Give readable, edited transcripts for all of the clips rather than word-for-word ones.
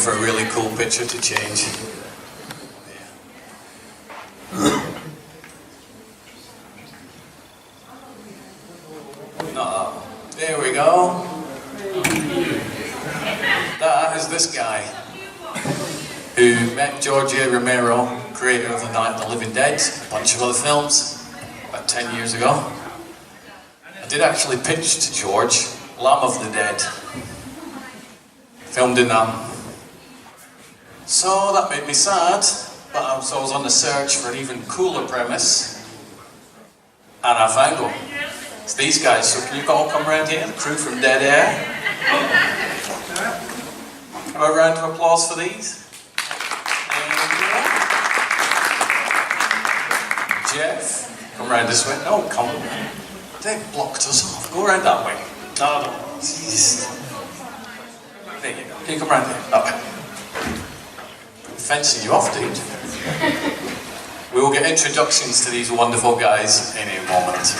for a really cool picture to change. No, there we go. That is this guy who met George Romero, creator of The Night of the Living Dead, a bunch of other films, about 10 years ago. I did actually pitch to George Lamb of the Dead, filmed in So that made me sad, but I was on the search for an even cooler premise, and I found one. It's these guys, so can you all come around here, the crew from Dead Air? Have a round of applause for these. Geoff, come round this way. No, come on. They blocked us off. Go around that way. No, jeez. There you go. Can you come round here? That way. Fencing you off, dude. We will get introductions to these wonderful guys in a moment.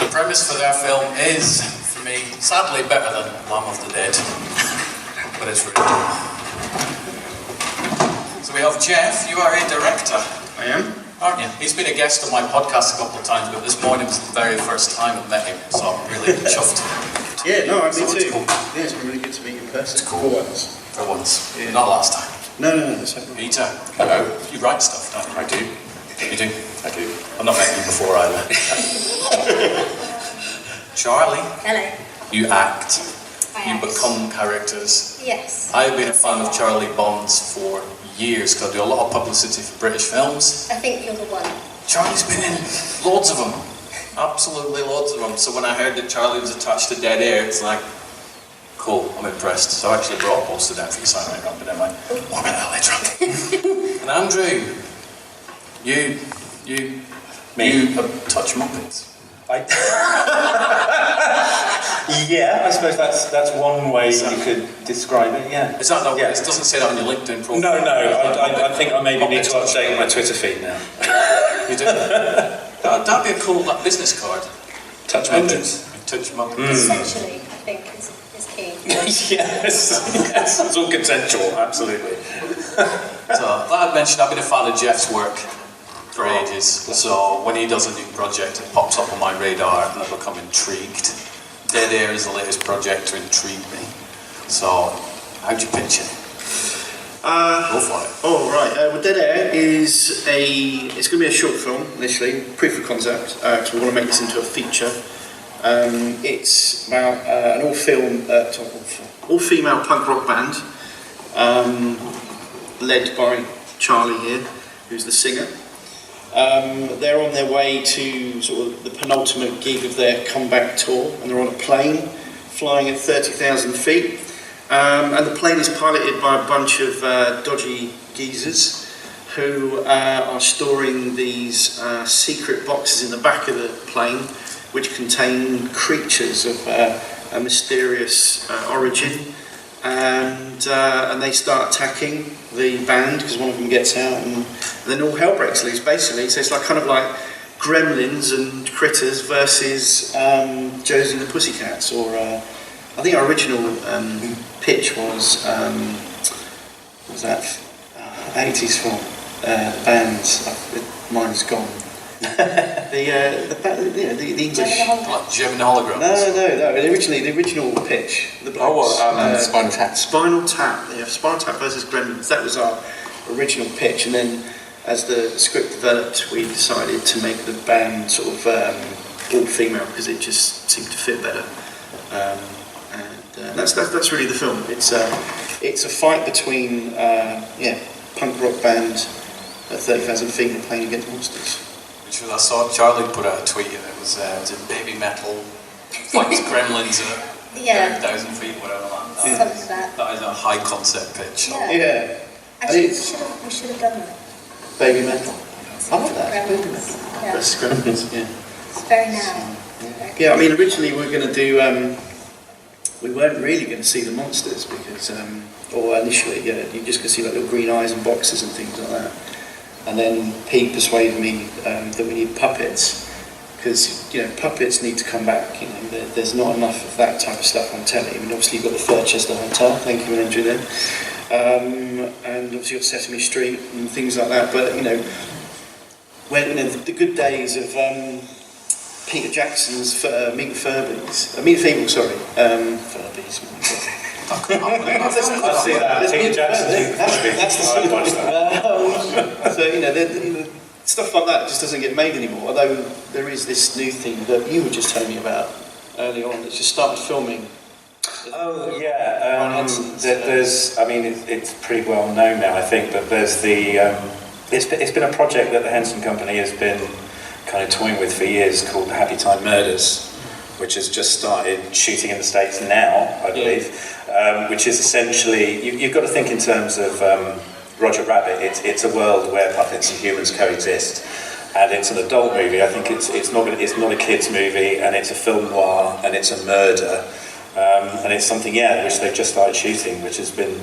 The premise for their film is, for me, sadly better than Lamb of the Dead. But it's really cool. So we have Geoff. You are a director. I am. Aren't you? He's been a guest on my podcast a couple of times, but this morning was the very first time I met him, so I'm really chuffed. Yeah, no, me too. Cool. Yeah, it's been really good to meet you in person. It's cool. For once. For once. Yeah. Not last time. No, that's okay. Peter, hello. You write stuff, don't you? I do. You do? I do. I've not met you before either. Charlie. Hello. You act. I You act. become characters. Yes. I've been a fan of Charlie Bond's for years, because I do a lot of publicity for British films. I think you're the one. Charlie's been in loads of them. Absolutely loads of them. So when I heard that Charlie was attached to Dead Air, it's like, cool, I'm impressed. So I actually brought a poster down for you, sign right up, but I'm like, what about that later on? And Andrew, you touch Muppets. Yeah, I suppose that's one way you could describe it, yeah. Is that not? Yeah. It doesn't say that on your LinkedIn profile. No, I think I maybe need to update my Twitter feed now. You do? That'd be a cool business card. Touch Muppets. Touch Muppets. Essentially, I think is key. yes, it's all consensual, absolutely. So, like I mentioned, I've been a fan of Geoff's work for ages. So when he does a new project, it pops up on my radar and I become intrigued. Dead Air is the latest project to intrigue me. So, how'd you pitch it? Go for it. Oh, right. Well, Dead Air is it's going to be a short film, initially, proof of concept, because we want to make this into a feature. It's about an all-female punk rock band, led by Charlie here, who's the singer. They're on their way to sort of the penultimate gig of their comeback tour, and they're on a plane flying at 30,000 feet. And the plane is piloted by a bunch of dodgy geezers who are storing these secret boxes in the back of the plane, which contain creatures of a mysterious origin. And they start attacking the band because one of them gets out, and then all hell breaks loose, basically. So it's like kind of like Gremlins and Critters versus Josie and the Pussycats, or I think our original pitch was what was that 80s film, the bands. Mine's gone. the English. Like Gem and Holograms? No. The original pitch. Spinal Tap. Spinal Tap. Yeah, Spinal Tap versus Gremlins. That was our original pitch, and then as the script developed, we decided to make the band sort of all female because it just seemed to fit better. And that's really the film. It's a fight between punk rock band at 30,000 feet and playing against monsters. Which was, I saw Charlie put out a tweet and it was baby metal fights Gremlins at 30,000 feet, whatever that. Something like that. That is a high concept pitch. Yeah. Actually, we should have done that. Baby metal. I love that. Baby metal. Yeah. Versus Gremlins. Yeah. It's very now. Yeah, I mean, originally we were going to do. We weren't really going to see the monsters because, or initially, you're just going to see like little green eyes and boxes and things like that. And then Pete persuaded me that we need puppets because puppets need to come back. There's not enough of that type of stuff on telly. I mean, obviously you've got the Furchester Hotel, thank you, Andrew, there, and obviously you've got Sesame Street and things like that. But when the good days of Peter Jackson's Meet the Furbies, Meet the Feebles, sorry, Furbies. I see that. Peter Jackson's I watched that. So stuff like that just doesn't get made anymore. Although there is this new thing that you were just telling me about early on that's just started filming. Oh yeah, there's. I mean, it's pretty well known now, I think. But there's the. It's been a project that the Henson Company has been kind of toying with for years, called the Happy Time Murders, which has just started shooting in the States now, I believe. Which is essentially you've got to think in terms of. Roger Rabbit. It's a world where puppets and humans coexist, and it's an adult movie. I think it's not a kids movie, and it's a film noir, and it's a murder, and it's something which they've just started shooting, which has been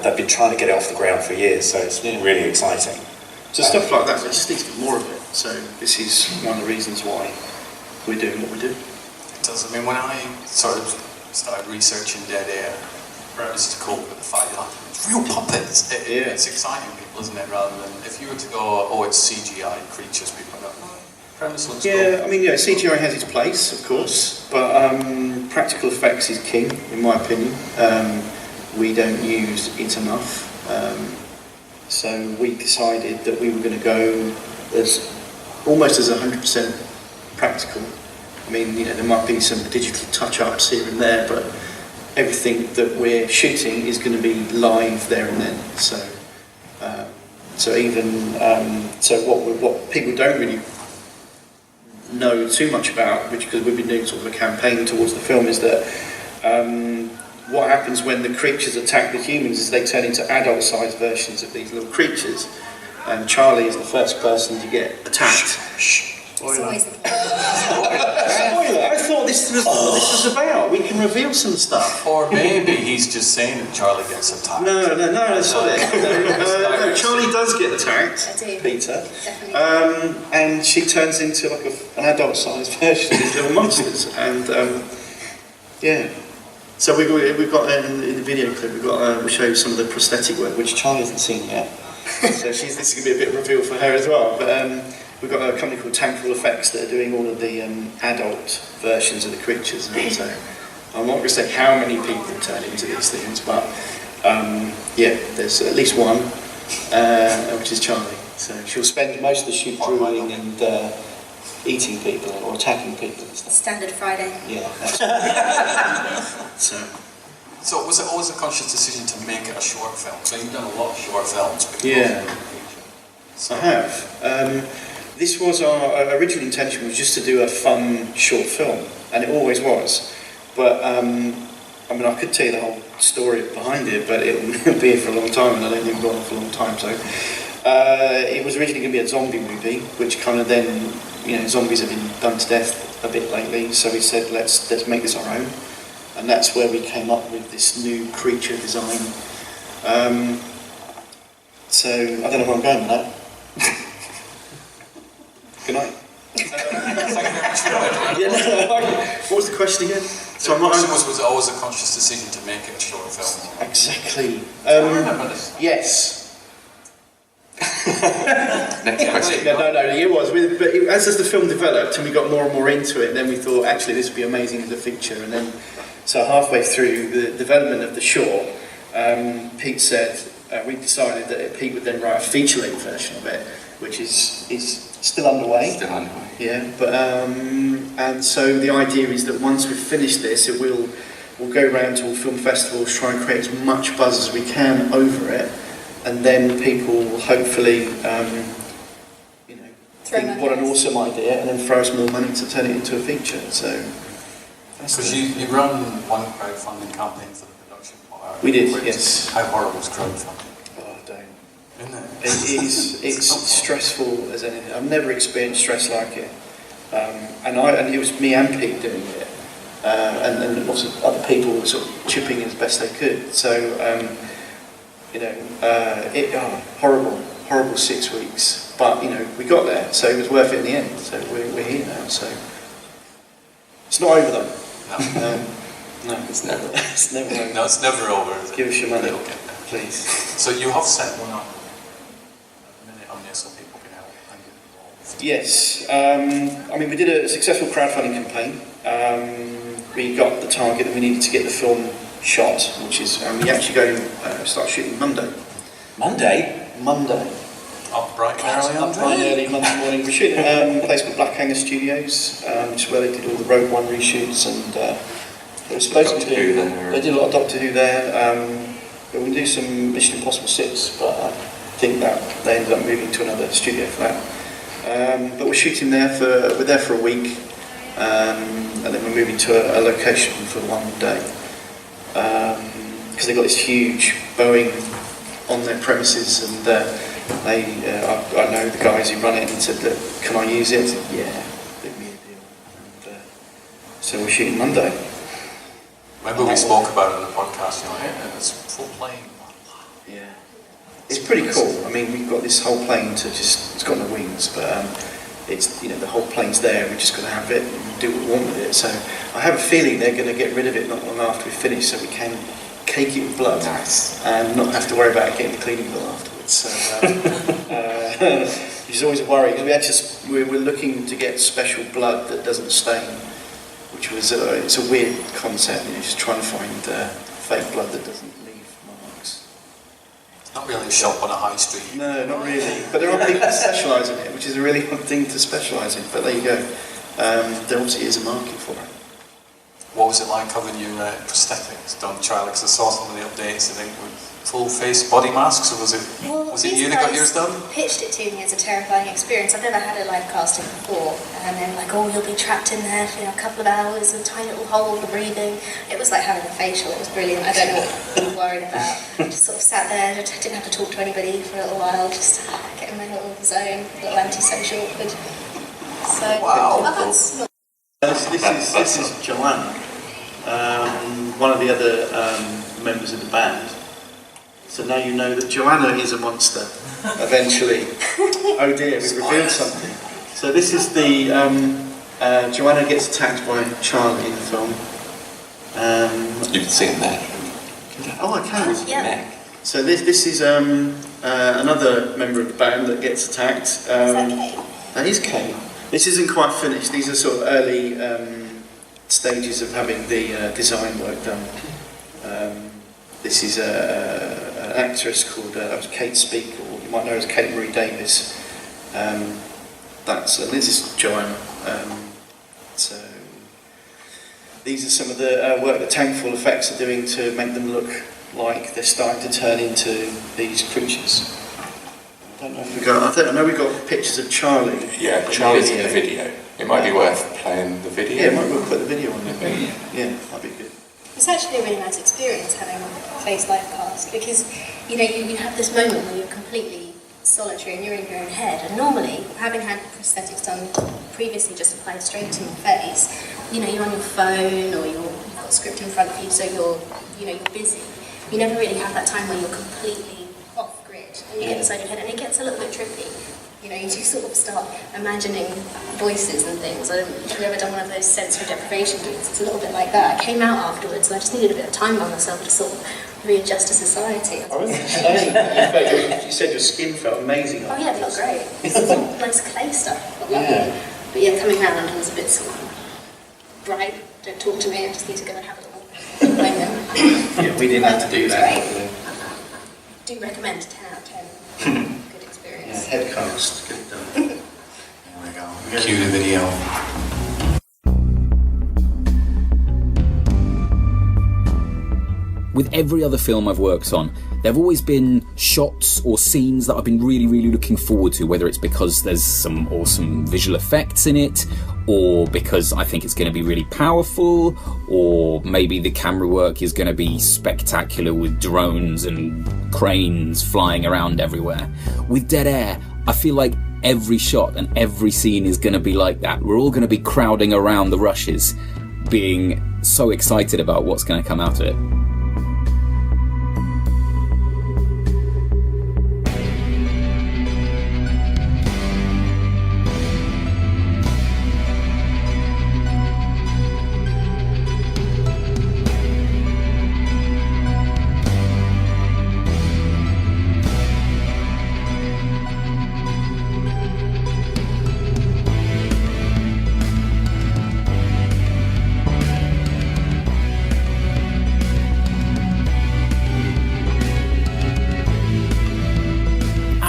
they've been trying to get it off the ground for years, so it's really exciting. So stuff like that, there just needs to be more of it. So this is one of the reasons why we're doing what we do. It does. I mean, when I sort of started researching Dead Air, it was to cope with the fact that it's real puppets. It's exciting people, isn't it? Rather than if you were to go, oh, it's CGI creatures, people go, premise looks cool. I mean, CGI has its place, of course, but practical effects is king, in my opinion. We don't use it enough. So we decided that we were going to go almost as 100% practical. I mean, there might be some digital touch-ups here and there, but everything that we're shooting is going to be live there and then. So what people don't really know too much about, which because we've been doing sort of a campaign towards the film, is that what happens when the creatures attack the humans is they turn into adult-sized versions of these little creatures, and Charlie is the first person to get attacked. Spoiler. I thought this was what this was about. We can reveal some stuff. Or maybe he's just saying that Charlie gets attacked. No, sorry. No, Charlie does get attacked. I do. Peter. Definitely. And she turns into like an adult-sized version of these little monsters. And so we've got in the video clip we'll show you some of the prosthetic work which Charlie hasn't seen yet. So this is going to be a bit of a reveal for her as well. But we've got a company called Tankful Effects that are doing all of the adult versions of the creatures. And so I'm not going to say how many people turn into these things, but there's at least one, which is Charlie. So she'll spend most of the shoot drooling and eating people or attacking people and stuff. Standard Friday. Yeah. So was it always a conscious decision to make it a short film? So you've done a lot of short films. I have. This was our original intention was just to do a fun short film, and it always was. But I mean, I could tell you the whole story behind it, but it will be here for a long time, and I don't think we've got it for a long time. So it was originally going to be a zombie movie, which kind of then, zombies have been done to death a bit lately. So we said, let's make this our own, and that's where we came up with this new creature design. So I don't know where I'm going with that. Good night. What was the question again? So the question was it always a conscious decision to make it a short film? Exactly. I remember this. Yes. Next question. No, it was. But as the film developed and we got more and more into it, then we thought, actually, this would be amazing as a feature. And then, so halfway through the development of the short, Pete said, we decided that Pete would then write a feature-length version of it, which is still underway. Yeah, but and so the idea is that once we've finished this, we'll go around to all film festivals, try and create as much buzz as we can over it, and then people will hopefully, think what an awesome idea, and then throw us more money to turn it into a feature. So. Because you run one crowdfunding campaign for the production part. We did, yes. How horrible was crowdfunding? Isn't it? It's stressful as anything. I've never experienced stress like it, and it was me and Pete doing it, and lots of other people were sort of chipping in as best they could. So horrible 6 weeks. But we we got there, so it was worth it in the end. So we're here now. So it's not over though. No, It's never. it's never over. No, it's never over, is it? Give us your money, It'll get there. please. So you have set one up a minute on this so people can help and get involved. Yes, I mean we did a successful crowdfunding campaign. We got the target that we needed to get the film shot, which is we actually go start shooting Monday. Monday. Up bright and early on Up bright and early Monday morning. We're shooting at a place called Black Hanger Studios, which is where they did all the Rogue One reshoots, and they were supposed to do. They did a lot of Doctor Who there. But we do some Mission Impossible 6, but I think that they ended up moving to another studio for that. But we're shooting there we're there for a week, and then we're moving to a location for one day. Because they've got this huge Boeing on their premises, and I know the guys who run it and said that, can I use it? I said, yeah, give me a deal. And, so we're shooting Monday. Remember we spoke about it on the podcast, it's full plane. Yeah. It's pretty cool. I mean, we've got this whole plane it's got no wings, but it's, the whole plane's there, we're just going to have it and do what we want with it. So I have a feeling they're going to get rid of it not long after we finish, so we can cake it with blood. Nice. And not have to worry about getting the cleaning bill afterwards. So there's always a worry, because we're looking to get special blood that doesn't stain, which was it's a weird concept. You're just trying to find fake blood that doesn't leave marks. Not really a shop on a high street. No, not really. But there are people that specialise in it, which is a really odd thing to specialise in. But there you go. There obviously is a market for it. What was it like having your prosthetics done, Charlie? Because I saw some of the updates, I think, with full face body masks, or was it you that got yours done? Pitched it to me as a terrifying experience. I've never had a live casting before, and then you'll be trapped in there for a couple of hours, a tiny little hole for breathing. It was like having a facial. It was brilliant. I don't know what I was worried about. Just sort of sat there, didn't have to talk to anybody for a little while, just getting my little zone, little antisocial. So wow. That's not. This is Joanna, one of the other members of the band. So now you know that Joanna is a monster, eventually. Oh dear, we've revealed something. So this is the... Joanna gets attacked by Charlie in the film. You can see it there. Oh, I can. Yeah. So this is another member of the band that gets attacked. Is that Kate? That is Kate. This isn't quite finished. These are sort of early stages of having the design work done. This is an actress called Kate Speak, or you might know her as Kate Marie Davis. This is Joanna. So these are some of the work that Tankful Effects are doing to make them look like they're starting to turn into these creatures. I know we've got pictures of Charlie. Yeah, Charlie's in the video. It might be worth playing the video. Yeah, we'll put the video on there. Yeah, that'd be good. It's actually a really nice experience having a face life cast, because you have this moment where you're completely solitary and you're in your own head, and normally, having had prosthetics done previously just applied straight to your face, you're on your phone or you've got a script in front of you, so you're busy. You never really have that time where you're completely off grid and you get inside your head, and it gets a little bit trippy. You sort of start imagining voices and things. I don't know if you've ever done one of those sensory deprivation gigs. It's a little bit like that. I came out afterwards and I just needed a bit of time by myself to sort of readjust to society. I was saying, you said your skin felt amazing. Oh yeah, it felt great. It's all nice clay stuff. But yeah, coming round I was a bit sort of bright. Don't talk to me, I just need to go and have a little moment. Yeah, we didn't have to do that. Great. Do recommend 10 out of 10. Good experience. Yeah, headcast, get it done. There we go. Cue the video. With every other film I've worked on, there have always been shots or scenes that I've been really, really looking forward to, whether it's because there's some awesome visual effects in it, or because I think it's going to be really powerful, or maybe the camera work is going to be spectacular with drones and cranes flying around everywhere. With Dead Air, I feel like every shot and every scene is going to be like that. We're all going to be crowding around the rushes, being so excited about what's going to come out of it.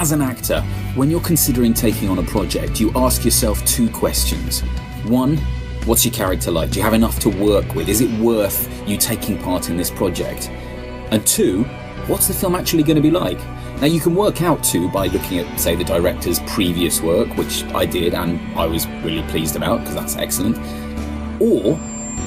as an actor, when you're considering taking on a project, you ask yourself two questions. One, what's your character like? Do you have enough to work with? Is it worth you taking part in this project? And two, what's the film actually going to be like? Now, you can work out too by looking at, say, the director's previous work, which I did and I was really pleased about because that's excellent. Or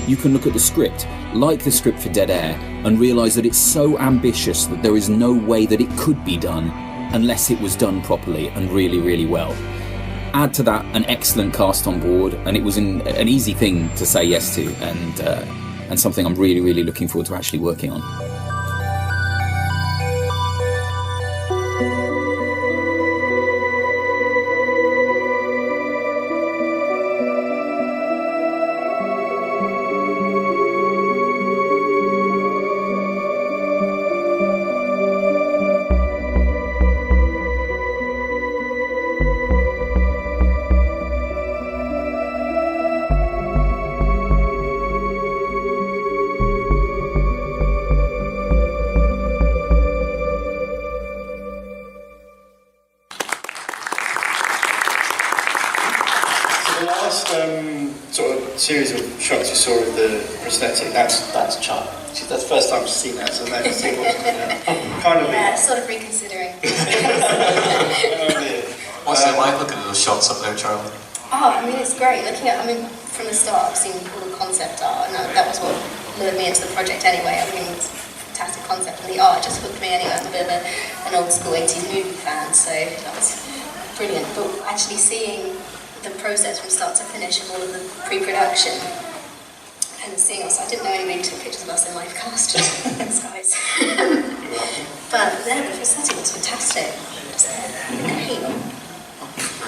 you can look at the script, like the script for Dead Air, and realise that it's so ambitious that there is no way that it could be done unless it was done properly and really, really well. Add to that an excellent cast on board, and it was an easy thing to say yes to, and something I'm really, really looking forward to actually working on. Series of shots you saw of the prosthetic, that's Charlie. That's the first time she's seen that, so that's kind of yeah, sort of reconsidering. What's it like looking at those shots up there, Charlie? Oh, I mean, it's great. From the start, I've seen all the concept art, and that was what lured me into the project anyway. I mean, it's a fantastic concept, and the art just hooked me anyway. I'm a bit of an old school 80s movie fan, so that was brilliant. But actually seeing the process from start to finish of all of the pre-production and seeing us, I didn't know anybody took pictures of us in live cast. Thanks, guys. But yeah, the prosthetic was fantastic. Great.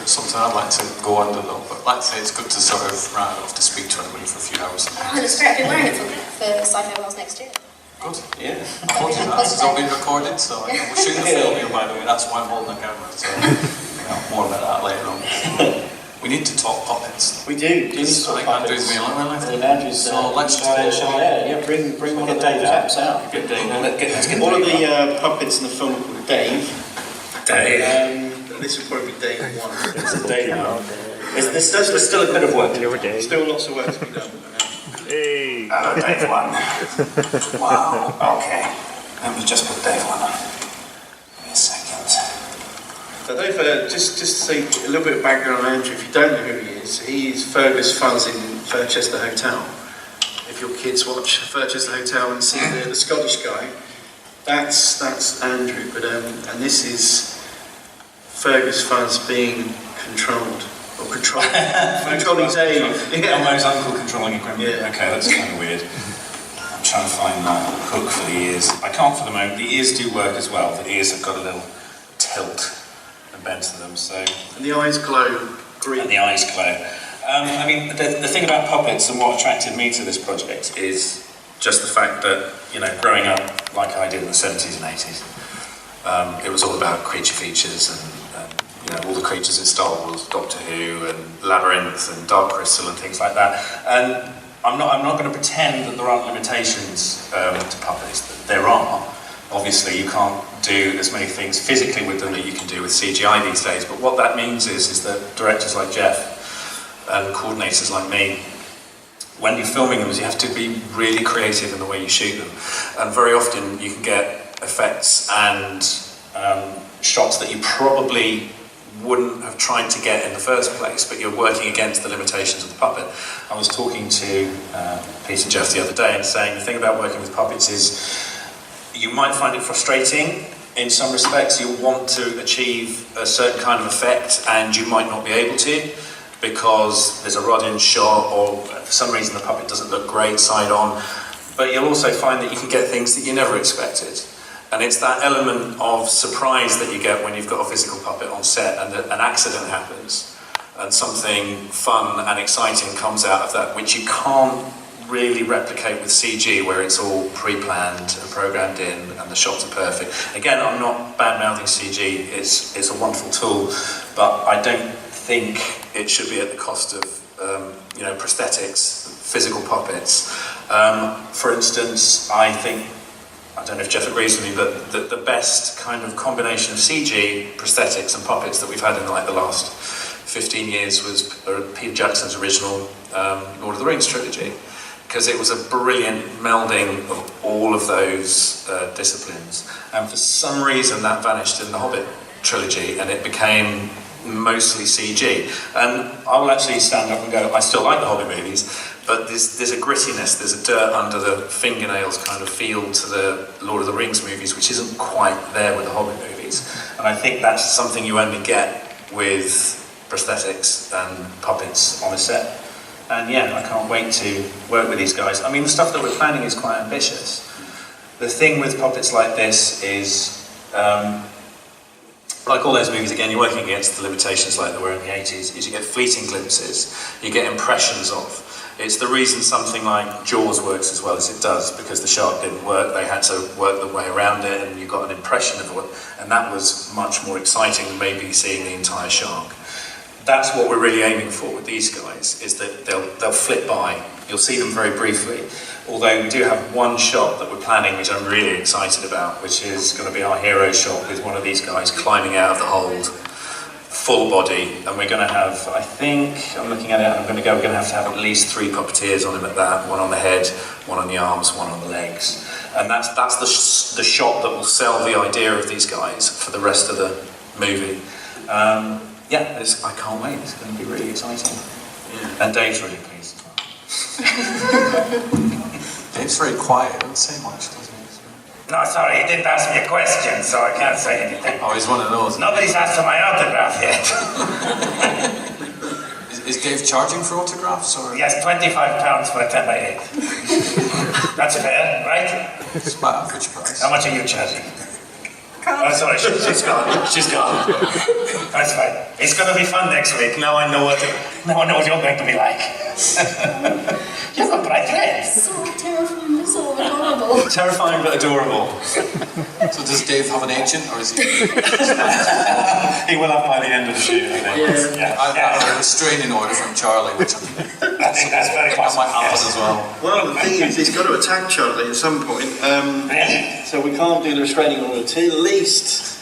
Something I'd like to go under though, but like I say, it's good to sort of round off to speak to anybody for a few hours. Oh, that's great. I've been wearing it for Sci-Fi Wales next year. Good. Yeah. This has all been recorded, so we're shooting a film here, by the way. That's why I'm holding the camera. So more about that later on. We need to talk puppets. We do. So I think Andrew's been along with Andrew's, so let's bring one of Dave's apps out. Get Dave. Let's get All of the puppets in the film are called Dave. This will probably be Dave 1. It's Dave 1. There's still a bit of work to do. Still lots of work to be done. Hey. Hello, Dave 1. Wow, okay. Let me just put Dave 1 on. Give me a second. So Dave, just to say a little bit of background on Andrew, if you don't know who he is Fergus Fuzz in Furchester Hotel. If your kids watch Furchester Hotel and see the Scottish guy, that's Andrew. But and this is Fergus Fuzz being controlled. Or controlling Dave. Elmo's uncle controlling equipment. Yeah. Okay, that's kind of weird. I'm trying to find my hook for the ears. I can't for the moment. The ears do work as well. The ears have got a little tilt and bend to them, so. And the eyes glow green. And the eyes glow. I mean, the thing about puppets and what attracted me to this project is just the fact that, growing up like I did in the 70s and 80s, it was all about creature features and all the creatures in Star Wars, Doctor Who and Labyrinth and Dark Crystal and things like that. And I'm not going to pretend that there aren't limitations to puppets. There are. Obviously, you can't do as many things physically with them that you can do with CGI these days. But what that means is that directors like Geoff and coordinators like me, when you're filming them, you have to be really creative in the way you shoot them. And very often you can get effects and shots that you probably wouldn't have tried to get in the first place, but you're working against the limitations of the puppet. I was talking to Pete and Geoff the other day and saying the thing about working with puppets is you might find it frustrating in some respects. You'll want to achieve a certain kind of effect and you might not be able to because there's a rod-in shot or for some reason the puppet doesn't look great side on, but you'll also find that you can get things that you never expected. And it's that element of surprise that you get when you've got a physical puppet on set and an accident happens and something fun and exciting comes out of that, which you can't really replicate with CG, where it's all pre-planned and programmed in and the shots are perfect. Again, I'm not bad-mouthing CG, it's a wonderful tool, but I don't think it should be at the cost of prosthetics, physical puppets. For instance, I think I don't know if Geoff agrees with me, but the best kind of combination of CG, prosthetics and puppets that we've had in like the last 15 years was Peter Jackson's original Lord of the Rings trilogy, because it was a brilliant melding of all of those disciplines. And for some reason that vanished in the Hobbit trilogy and it became mostly CG. And I will actually stand up and go, I still like the Hobbit movies, but there's a grittiness, there's a dirt under the fingernails kind of feel to the Lord of the Rings movies, which isn't quite there with the Hobbit movies. And I think that's something you only get with prosthetics and puppets on a set. And yeah, I can't wait to work with these guys. I mean, the stuff that we're planning is quite ambitious. The thing with puppets like this is, like all those movies, again, you're working against the limitations like there were in the 80s, is you get fleeting glimpses, you get impressions of. It's the reason something like Jaws works as well as it does, because the shark didn't work, they had to work their way around it, and you got an impression of it, and that was much more exciting than maybe seeing the entire shark. That's what we're really aiming for with these guys, is that they'll flit by. You'll see them very briefly. Although we do have one shot that we're planning, which I'm really excited about, which is going to be our hero shot with one of these guys climbing out of the hold, full body, and we're going to have, I think, I'm looking at it, and we're going to have at least 3 puppeteers on him at that, one on the head, one on the arms, one on the legs. And that's the shot that will sell the idea of these guys for the rest of the movie. Yeah, I can't wait. It's going to be really exciting. Yeah. And Dave's really pleased as well. Dave's very quiet, doesn't say much, doesn't he? No, sorry, he didn't ask me a question, so I can't say anything. Oh, he's one of those. Nobody's asked for my autograph yet. Is Dave charging for autographs? Or? Yes, £25 for a 10x8. That's fair, right? It's about average price. How much are you charging? Oh, sorry, she's gone. She's gone. That's fine. It's going to be fun next week. Now I know what you're going to be like. You have a bright red. So terrifying, so adorable. Terrifying but adorable. So does Dave have an agent, or is he? He will have by the end of the shoot, I think. I have a restraining order from Charlie, which I think that's very that might happen possible. as well. Well, the thing is, he's got to attack Charlie at some point. So we can't do the restraining order until at least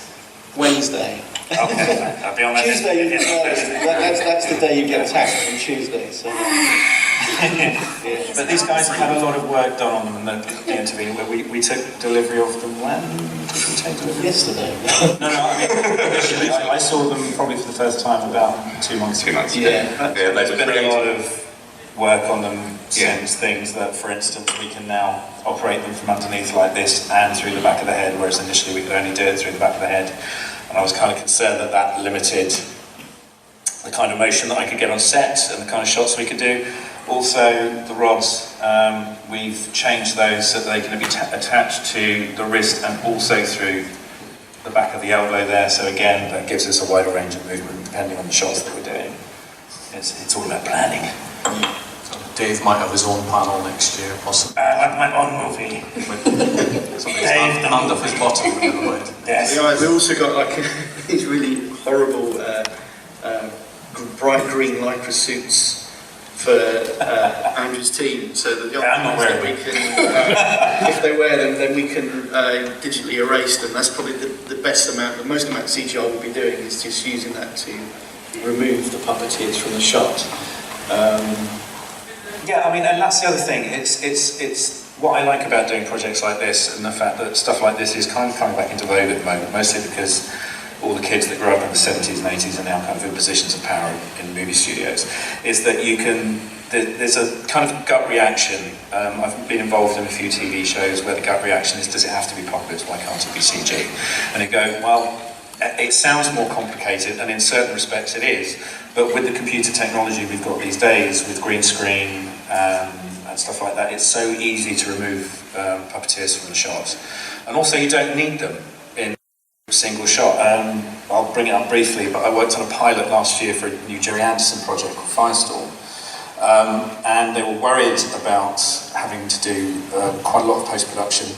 Wednesday. Okay, I'll be on that. Tuesday, that's the day you get attacked, on Tuesday. So. But these guys have had a lot of work done on them in the interview. We took delivery of them when? Did we take delivery? Yesterday. No, I mean, initially, I saw them probably for the first time about 2 months ago. Yeah. There's been a lot of work on them since, things that, for instance, we can now operate them from underneath like this and through the back of the head, whereas initially we could only do it through the back of the head. And I was kind of concerned that limited the kind of motion that I could get on set and the kind of shots we could do. Also, the rods, we've changed those so that they can be attached to the wrist and also through the back of the elbow there. So again, that gives us a wider range of movement depending on the shots that we're doing. It's all about planning. So Dave might have his own panel next year, possibly. I like my own movie. Somebody's hand up his bottom with the other way. Yes. Yeah, we also got like these really horrible bright green lycra suits for Andrew's team, so that the I'm not wearing we can, if they wear them, then we can digitally erase them. That's probably the most amount of CGI we'll be doing is just using that to remove the puppeteers from the shot. Yeah, I mean, and that's the other thing. It's what I like about doing projects like this, and the fact that stuff like this is kind of coming back into vogue at the moment, mostly because all the kids that grew up in the 70s and 80s are now kind of in positions of power in movie studios, is that you can, there's a kind of gut reaction. I've been involved in a few TV shows where the gut reaction is, does it have to be puppets, why can't it be CG? And you go, well, it sounds more complicated, and in certain respects it is, but with the computer technology we've got these days, with green screen and stuff like that, it's so easy to remove puppeteers from the shots. And also you don't need them in a single shot. I'll bring it up briefly, but I worked on a pilot last year for a new Jerry Anderson project called Firestorm. And they were worried about having to do quite a lot of post-production,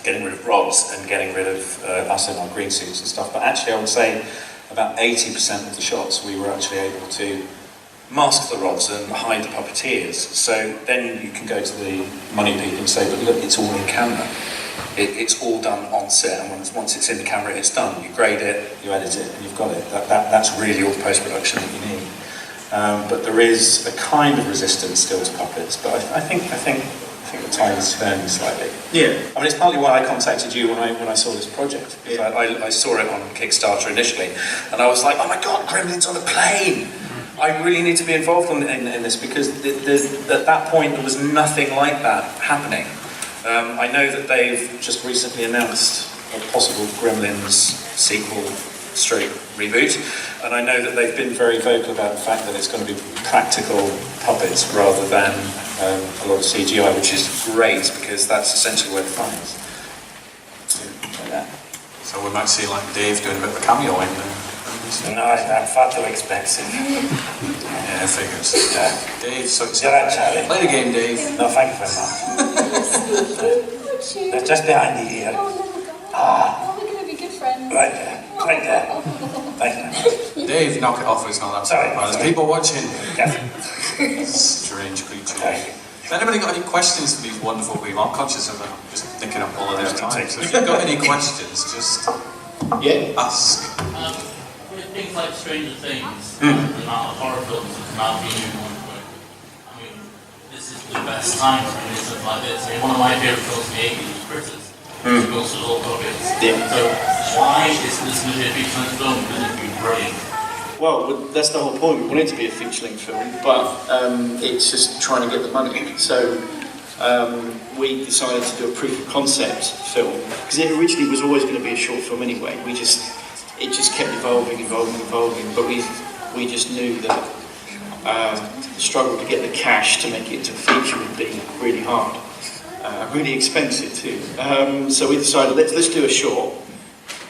getting rid of rods and getting rid of us in our green suits and stuff. But actually I would say about 80% of the shots we were actually able to mask the rods and hide the puppeteers. So then you can go to the money people and say, but look, it's all in camera. it's all done on set, and once it's in the camera, it's done. You grade it, you edit it, and you've got it. That's really all the post-production that you need. But there is a kind of resistance still to puppets, but I think the tide is turning slightly. Yeah. I mean, it's partly why I contacted you when I saw this project. Yeah. I saw it on Kickstarter initially, and I was like, oh my god, Gremlins on a plane! I really need to be involved in this, because at that point there was nothing like that happening. I know that they've just recently announced a possible Gremlins sequel straight reboot, and I know that they've been very vocal about the fact that it's going to be practical puppets rather than a lot of CGI, which is great, because that's essentially where the fun is. Like that. So we might see like Dave doing a bit of a cameo in there. No, I'm far too expensive. Yeah, I figures. Yeah. Dave, so You're right, Charlie. play the game, Dave. No, thank you very much. They're just behind the ear. Oh, we're going to be good friends. Right there. Right there. Thank you. Dave, knock it off, it's not that Sorry. There's people watching. Yeah. Strange creature. Thank you. Has anybody got any questions for these wonderful people? I'm conscious of just thinking up all of their time. So if you've got any questions, just ask. With things like Stranger Things, the amount of horror films that's now being moved on to it, I mean, this is the best time for doing stuff like this. I mean, one of my favourite films from the 80s was Critters, which goes to all topics. Yeah. So why is this going to be a feature-length film? Because it's been brilliant. Well, that's the whole point. We want it to be a feature-length film, but it's just trying to get the money. So we decided to do a proof of concept film, because it originally was always going to be a short film anyway. It just kept evolving, but we just knew that the struggle to get the cash to make it into a feature would be really hard, really expensive too. So we decided let's do a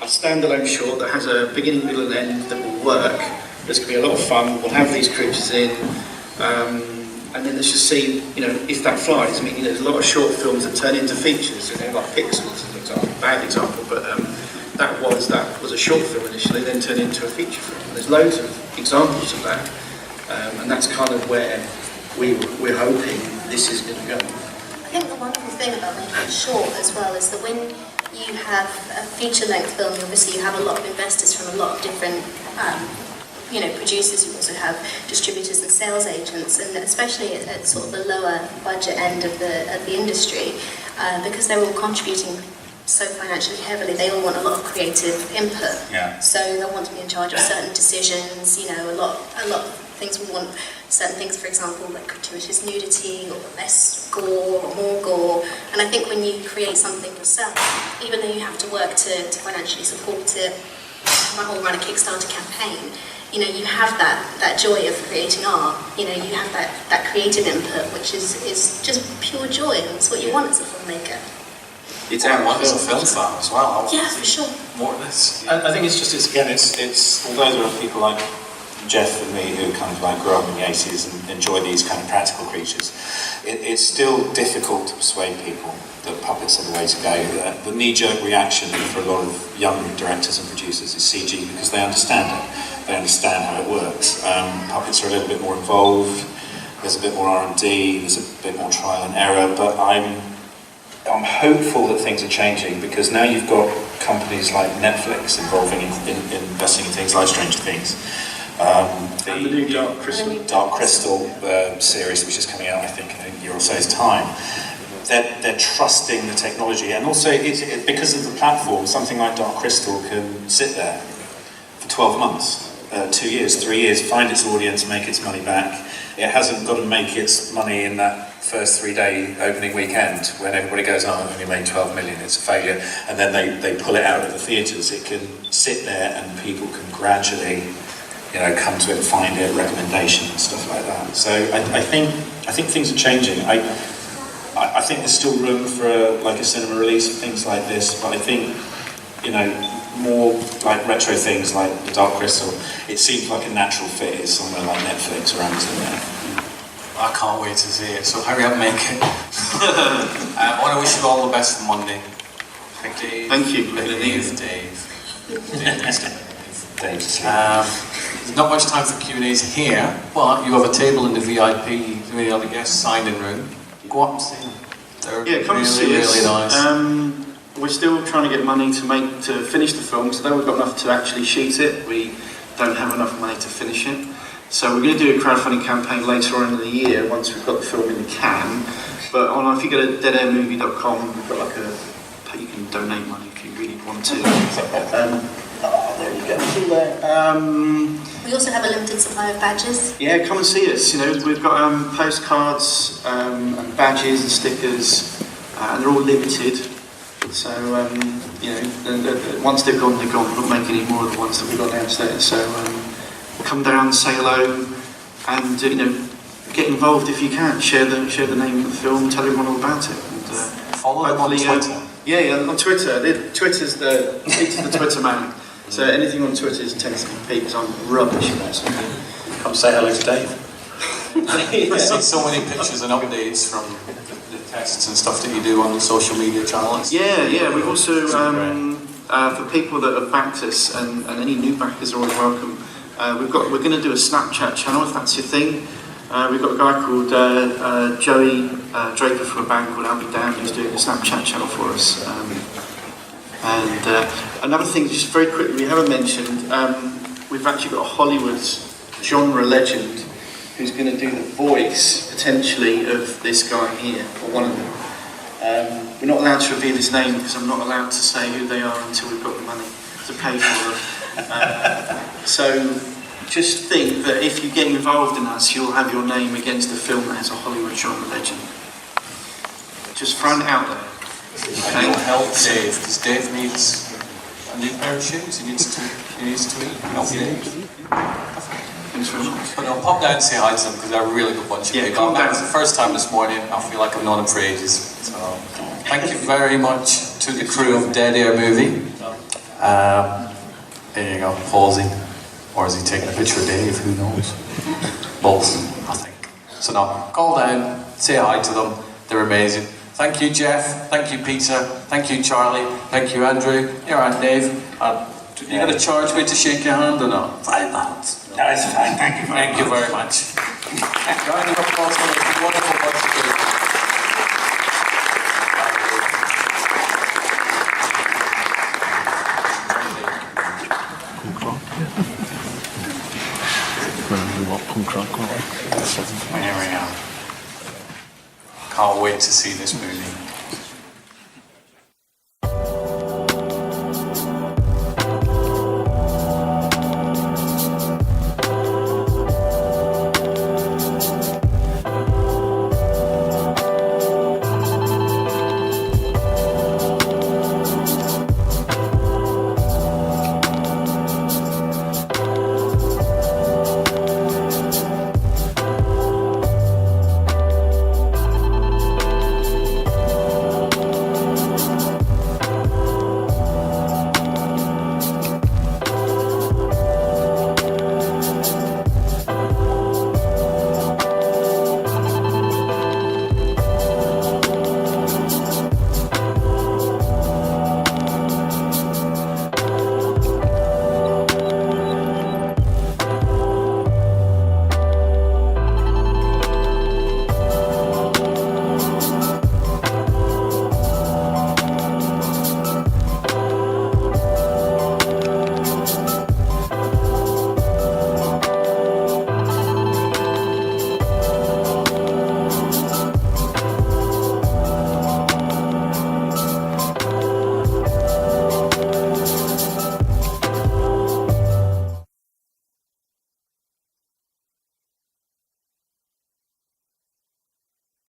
standalone short that has a beginning, middle and end that will work. There's going to be a lot of fun. We'll have these creatures in, and then let's just see, if that flies. I mean, there's a lot of short films that turn into features, like Pixels as an example, bad example, but that was a short film initially, then turned into a feature film. And there's loads of examples of that, and that's kind of where we're hoping this is going to go. I think the wonderful thing about making it short as well is that when you have a feature-length film, obviously you have a lot of investors from a lot of different producers. You also have distributors and sales agents, and especially at sort of the lower budget end of the industry, because they're all contributing so financially heavily, they all want a lot of creative input. Yeah. So they'll want to be in charge of certain decisions. A lot of things will want certain things, for example, like gratuitous nudity or less gore or more gore. And I think when you create something yourself, even though you have to work to financially support it, or run a Kickstarter campaign, you have that joy of creating art. You have that creative input, which is just pure joy, and it's what you want as a filmmaker. It's out as a film fan as well. Yeah, for sure. More of this. I think it's although there are people like Geoff and me who kind of like grew up in the 80s and enjoy these kind of practical creatures, it's still difficult to persuade people that puppets are the way to go. The knee-jerk reaction for a lot of young directors and producers is CG, because they understand it. They understand how it works. Puppets are a little bit more involved. There's a bit more R&D. There's a bit more trial and error. But I'm hopeful that things are changing, because now you've got companies like Netflix involving in investing in things like Stranger Things. And the new Dark Crystal series, which is coming out, I think, in a year or so's time. They're trusting the technology, and also it's because of the platform. Something like Dark Crystal can sit there for 12 months, 2 years, 3 years, find its audience, make its money back. It hasn't got to make its money in that first 3-day opening weekend when everybody goes, oh, I only made 12 million, it's a failure, and then they pull it out of the theatres. It can sit there and people can gradually come to it, find it, recommendation and stuff like that. So I think things are changing. I think there's still room for a cinema release of things like this, but I think more like retro things like the Dark Crystal, it seems like a natural fit is somewhere like Netflix or Amazon. I can't wait to see it, so hurry up, make it. I want to wish you all the best for Monday. Dave. Thank you. Dave. There's not much time for Q&As here, but you have a table in the VIP, the other guests signing room. Go up and see them. They're come really, see us. really nice. we're still trying to get money to finish the film. So though we've got enough to actually shoot it, we don't have enough money to finish it. So we're going to do a crowdfunding campaign later on in the year once we've got the film in the can. But if you go to deadairmovie.com, we've got like you can donate money if you really want to. There you go. It's all there. We also have a limited supply of badges. Yeah, come and see us. We've got postcards and badges and stickers, and they're all limited. So once they're gone, they're gone. We're not making any more of the ones that we've got downstairs. So come down, say hello, and get involved if you can. Share the name of the film, tell everyone all about it. And, follow them on Twitter. Yeah, on Twitter. Twitter's the Twitter man. So anything on Twitter tends to compete because I'm rubbish at that. Come say hello to Dave. I see so many pictures and updates from the tests and stuff that you do on the social media channels. Yeah. We've also, for people that have backed us, and any new backers are always welcome, we're going to do a Snapchat channel if that's your thing. We've got a guy called Joey Draper from a band called I'll Be Damned who's doing a Snapchat channel for us. And another thing, just very quickly, we haven't mentioned, we've actually got a Hollywood genre legend who's going to do the voice, potentially, of this guy here, or one of them. We're not allowed to reveal his name because I'm not allowed to say who they are until we've got the money to pay for them. So just think that if you get involved in us, you'll have your name against a film that has a Hollywood genre legend. Just throw it out there. Okay. You'll help Dave, because Dave needs a new pair of shoes. He needs to eat. Help Dave. Thanks very much. But I'll pop down and say hi to them because they're a really good bunch of people. That was the first time this morning. I feel like I've known them for ages. So thank you very much to the crew of Dead Air Movie. There you go, pausing. Or is he taking a picture of Dave? Who knows? Both, I think. So now, call down, say hi to them. They're amazing. Thank you, Geoff. Thank you, Peter. Thank you, Charlie. Thank you, Andrew. You're right, Dave. You're going to charge me to shake your hand or not? £5. No, it's fine. Thank you very much. Thank you very much. Round of applause for this wonderful bunch of people. There we go. Can't wait to see this movie.